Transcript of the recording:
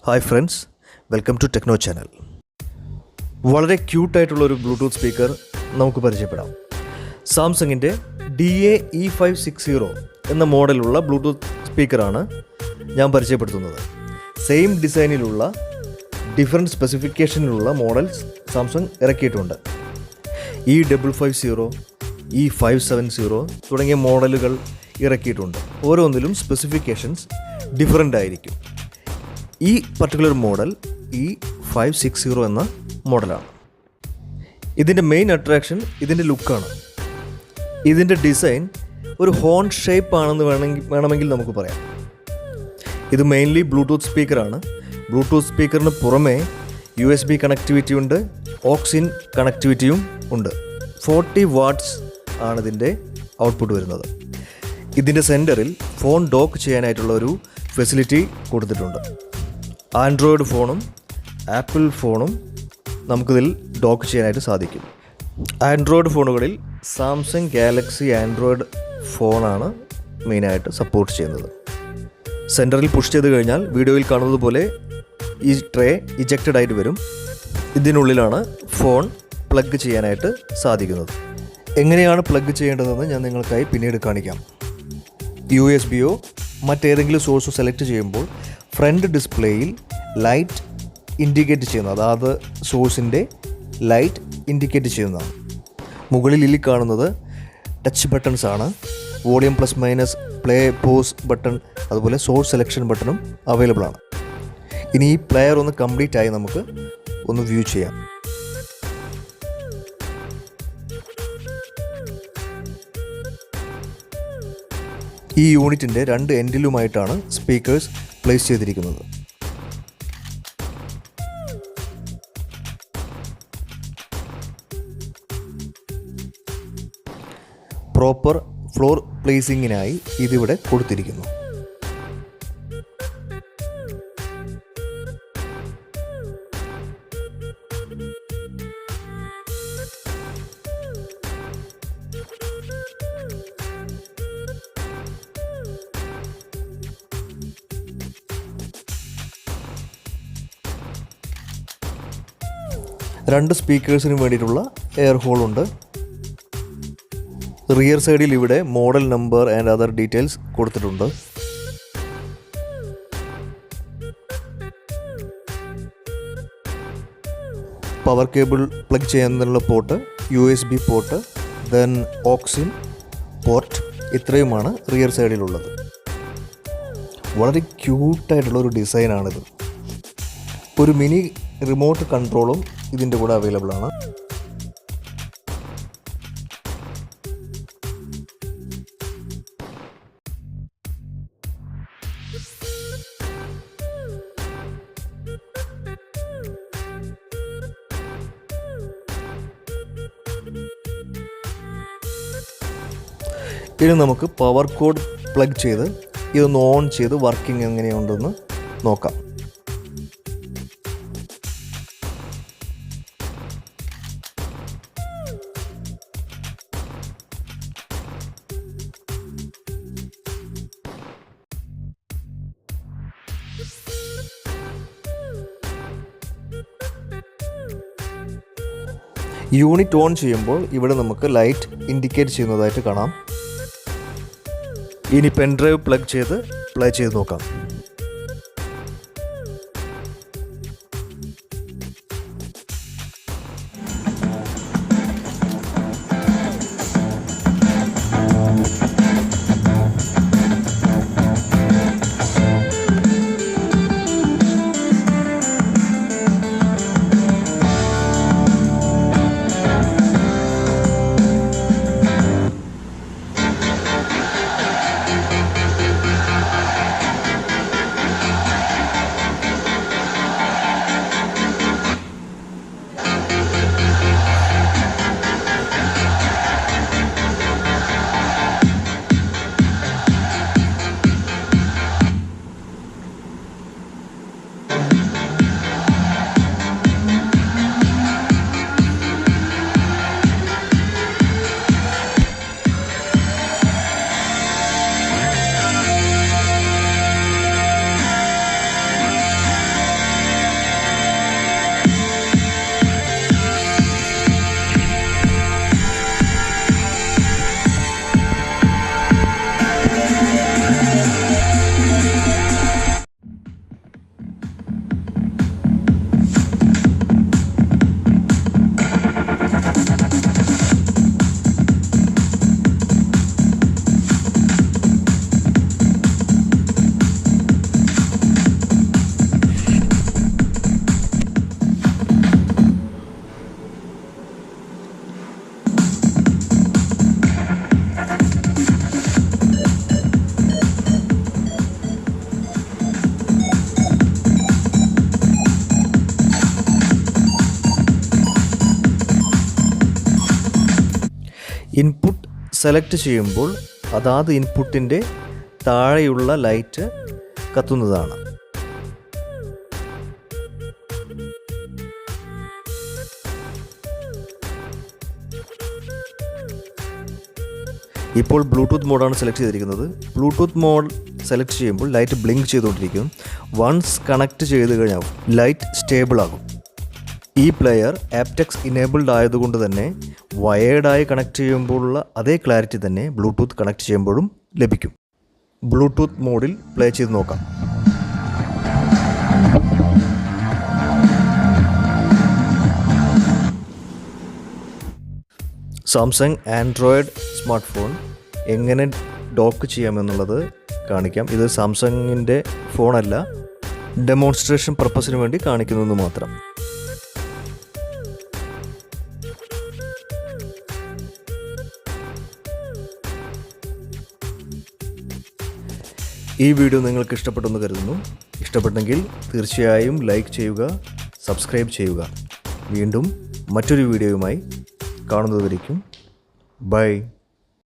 Hi friends, welcome to techno channel. വളരെ ക്യൂട്ടായിട്ടുള്ളൊരു Bluetooth speaker നമുക്ക് പരിചയപ്പെടാം. സാംസങ്ങിൻ്റെ DA-E560 എന്ന മോഡലുള്ള ബ്ലൂടൂത്ത് സ്പീക്കറാണ് ഞാൻ പരിചയപ്പെടുത്തുന്നത്. സെയിം ഡിസൈനിലുള്ള ഡിഫറെൻറ്റ് സ്പെസിഫിക്കേഷനിലുള്ള മോഡൽസ് സാംസങ് ഇറക്കിയിട്ടുണ്ട്. E550, E570 തുടങ്ങിയ മോഡലുകൾ ഇറക്കിയിട്ടുണ്ട്. ഓരോന്നിലും സ്പെസിഫിക്കേഷൻസ് ഡിഫറെൻ്റ് ആയിരിക്കും. ഈ പർട്ടിക്കുലർ മോഡൽ E560 എന്ന മോഡലാണ്. ഇതിൻ്റെ മെയിൻ അട്രാക്ഷൻ ഇതിൻ്റെ ലുക്കാണ്. ഇതിൻ്റെ ഡിസൈൻ ഒരു ഹോൺ ഷേപ്പ് ആണെന്ന് വേണമെങ്കിൽ നമുക്ക് പറയാം. ഇത് മെയിൻലി ബ്ലൂടൂത്ത് സ്പീക്കറാണ്. ബ്ലൂടൂത്ത് സ്പീക്കറിന് പുറമേ USB കണക്ടിവിറ്റി ഉണ്ട്, ഓക്സിൻ കണക്ടിവിറ്റിയും ഉണ്ട്. 40 വാട്ട്സ് ആണ് ഇതിൻ്റെ ഔട്ട്പുട്ട് വരുന്നത്. ഇതിൻ്റെ സെൻറ്ററിൽ ഫോൺ ഡോക്ക് ചെയ്യാനായിട്ടുള്ള ഒരു ഫെസിലിറ്റി കൊടുത്തിട്ടുണ്ട്. ആൻഡ്രോയിഡ് ഫോണും ആപ്പിൾ ഫോണും നമുക്കിതിൽ ഡോക്ക് ചെയ്യാനായിട്ട് സാധിക്കും. ആൻഡ്രോയിഡ് ഫോണുകളിൽ സാംസങ് ഗാലക്സി ആൻഡ്രോയിഡ് ഫോണാണ് മെയിനായിട്ട് സപ്പോർട്ട് ചെയ്യുന്നത്. സെൻറ്ററിൽ പുഷ് ചെയ്ത് കഴിഞ്ഞാൽ വീഡിയോയിൽ കാണുന്നത് പോലെ ഈ ട്രേ ഇജക്റ്റഡ് ആയിട്ട് വരും. ഇതിനുള്ളിലാണ് ഫോൺ പ്ലഗ് ചെയ്യാനായിട്ട് സാധിക്കുന്നത്. എങ്ങനെയാണ് പ്ലഗ് ചെയ്യേണ്ടതെന്ന് ഞാൻ നിങ്ങൾക്കായി പിന്നീട് കാണിക്കാം. USB-യോ മറ്റേതെങ്കിലും സോഴ്സോ സെലക്ട് ചെയ്യുമ്പോൾ ഫ്രണ്ട് ഡിസ്പ്ലേയിൽ ലൈറ്റ് ഇൻഡിക്കേറ്റ് ചെയ്യുന്നത്, അതായത് സോഴ്സിൻ്റെ ലൈറ്റ് ഇൻഡിക്കേറ്റ് ചെയ്യുന്നതാണ്. മുകളിൽ കാണുന്നത് ടച്ച് ബട്ടൺസ് ആണ്. Volume plus minus, play pose button, അതുപോലെ സോഴ്സ് സെലക്ഷൻ ബട്ടണും അവൈലബിൾ ആണ്. ഇനി ഈ പ്ലെയർ ഒന്ന് കംപ്ലീറ്റ് ആയി നമുക്ക് ഒന്ന് വ്യൂ ചെയ്യാം. ഈ യൂണിറ്റിൻ്റെ 2 എൻഡിലുമായിട്ടാണ് സ്പീക്കേഴ്സ് പ്ലേസ് ചെയ്തിരിക്കുന്നത്. പ്രോപ്പർ ഫ്ലോർ പ്ലേസിങ്ങിനായി ഇതിവിടെ കൊടുത്തിരിക്കുന്നു. രണ്ട് സ്പീക്കേഴ്സിന് വേണ്ടിയിട്ടുള്ള എയർ ഹോളുണ്ട്. റിയർ സൈഡിൽ ഇവിടെ model number and other details കൊടുത്തിട്ടുണ്ട്. പവർ കേബിൾ പ്ലഗ് ചെയ്യാനുള്ള port, USB port, then auxin port, ഇത്രയുമാണ് റിയർ സൈഡിലുള്ളത്. വളരെ ക്യൂട്ടായിട്ടുള്ളൊരു ഡിസൈനാണിത്. ഒരു മിനി റിമോട്ട് കൺട്രോളും ഇതിൻ്റെ കൂടെ അവൈലബിൾ ആണ്. ഇനി നമുക്ക് പവർ കോഡ് പ്ലഗ് ചെയ്ത് ഇതൊന്ന് ഓൺ ചെയ്ത് വർക്കിംഗ് എങ്ങനെയുണ്ടെന്ന് നോക്കാം. യൂണിറ്റ് ഓൺ ചെയ്യുമ്പോൾ ഇവിടെ നമുക്ക് ലൈറ്റ് ഇൻഡിക്കേറ്റ് ചെയ്യുന്നതായിട്ട് കാണാം. ഇനി പെൻഡ്രൈവ് പ്ലഗ് ചെയ്ത് പ്ലേ ചെയ്ത് നോക്കാം. ഇൻപുട്ട് സെലക്ട് ചെയ്യുമ്പോൾ അതാത് ഇൻപുട്ടിൻ്റെ താഴെയുള്ള ലൈറ്റ് കത്തുന്നതാണ്. ഇപ്പോൾ ബ്ലൂടൂത്ത് മോഡാണ് സെലക്ട് ചെയ്തിരിക്കുന്നത്. ബ്ലൂടൂത്ത് മോഡ് സെലക്ട് ചെയ്യുമ്പോൾ ലൈറ്റ് ബ്ലിങ്ക് ചെയ്തുകൊണ്ടിരിക്കും. വൺസ് കണക്ട് ചെയ്ത് കഴിഞ്ഞാൽ ലൈറ്റ് സ്റ്റേബിൾ ആകും. ഈ പ്ലെയർ ആപ്റ്റെക്സ് ഇനേബിൾഡ് ആയതുകൊണ്ട് തന്നെ വയേർഡായി കണക്ട് ചെയ്യുമ്പോഴുള്ള അതേ ക്ലാരിറ്റി തന്നെ ബ്ലൂടൂത്ത് കണക്ട് ചെയ്യുമ്പോഴും ലഭിക്കും. ബ്ലൂടൂത്ത് മോഡിൽ പ്ലേ ചെയ്ത് നോക്കാം. സാംസങ് ആൻഡ്രോയിഡ് സ്മാർട്ട് ഫോൺ എങ്ങനെ ഡോക്ക് ചെയ്യാമെന്നുള്ളത് കാണിക്കാം. ഇത് സാംസങ്ങിൻ്റെ ഫോണല്ല, ഡെമോൺസ്ട്രേഷൻ പർപ്പസിന് വേണ്ടി കാണിക്കുന്നത് മാത്രം. ഈ വീഡിയോ നിങ്ങൾക്ക് ഇഷ്ടപ്പെട്ടെന്ന് കരുതുന്നു. ഇഷ്ടപ്പെട്ടെങ്കിൽ തീർച്ചയായും ലൈക്ക് ചെയ്യുക, സബ്സ്ക്രൈബ് ചെയ്യുക. വീണ്ടും മറ്റൊരു വീഡിയോയുമായി കാണുന്നതുവരേക്കും ബൈ.